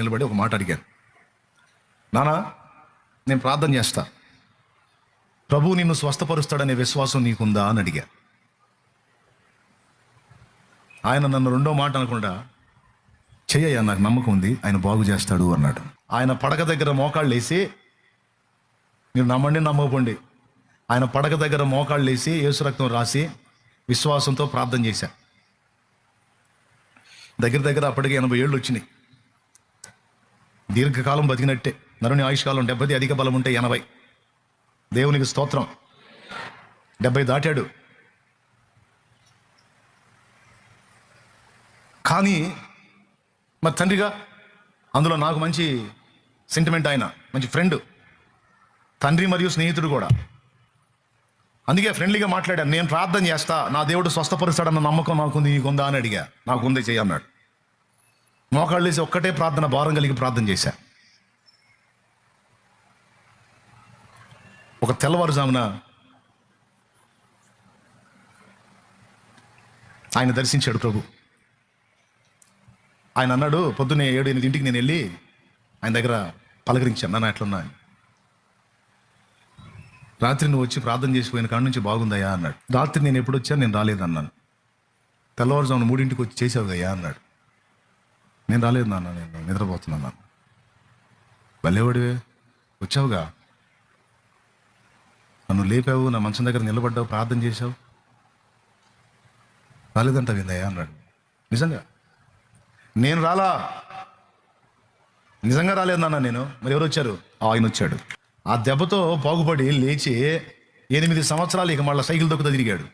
నిలబడి ఒక మాట అడిగాను. నానా, నేను ప్రార్థన చేస్తా, ప్రభువు నిన్ను స్వస్థపరుస్తాడనే విశ్వాసం నీకుందా అని అడిగా. ఆయన నన్ను రెండో మాట అనకుండా, చెయ్యయ్యా, నాకు నమ్మకం ఉంది, ఆయన బాగు చేస్తాడు అన్నాడు. ఆయన పడక దగ్గర మోకాళ్ళు వేసి, మీరు నమ్మండి నమ్మకపోండి, ఆయన పడక దగ్గర మోకాళ్ళు వేసి యేసు రక్తం రాసి విశ్వాసంతో ప్రార్థన చేశా. దగ్గర దగ్గర అప్పటికి 80 ఏళ్ళు వచ్చినాయి. దీర్ఘకాలం బతికినట్టే. నరుని ఆయుష్కాలం 70, అధిక బలం ఉంటే 80. దేవునికి స్తోత్రం. 70 దాటాడు. కానీ మరి తండ్రిగా అందులో నాకు మంచి సెంటిమెంట్, ఆయన మంచి ఫ్రెండ్, తండ్రి మరియు స్నేహితుడు కూడా. అందుకే ఫ్రెండ్లీగా మాట్లాడాను. నేను ప్రార్థన చేస్తా, నా దేవుడు స్వస్థపరుస్తాడన్న నమ్మకం నాకుంది, నీకుందా అని అడిగా. నాకుందే, చెయ్యన్నాడు. మోకాళ్ళు వేసి ఒక్కటే ప్రార్థన, భారం కలిగి ప్రార్థన చేశా. ఒక తెల్లవారుజామున ఆయన దర్శించాడు ప్రభు. ఆయన అన్నాడు, పొద్దున్నే 7-8 నేను వెళ్ళి ఆయన దగ్గర పలకరించాను, నన్ను ఎట్లున్నా అని. రాత్రి నువ్వు వచ్చి ప్రార్థన చేసిపోయిన కాడ నుంచి బాగుందయ్యా అన్నాడు. రాత్రి నేను ఎప్పుడు వచ్చాను, నేను రాలేదన్నాను. తెల్లవారుజామున 3 వచ్చి చేసావుగయ్యా అన్నాడు. నేను రాలేదు నాన్న, నేను నిద్రపోతున్నాను. భలేవాడివే, వచ్చావుగా, నన్ను లేపావు, నా మంచం దగ్గర నిలబడ్డావు, ప్రార్థన చేశావు, రాలేదంట విందయ్యా అన్నాడు. నిజంగా నేను రాలా, నిజంగా రాలేదు నాన్న నేను. మరి ఎవరు వచ్చారు? ఆయన వచ్చాడు. ఆ దెబ్బతో బాగుపడి లేచి 8 సంవత్సరాలు ఇక మళ్ళీ సైకిల్ దొక్కుతా తిరిగాడు.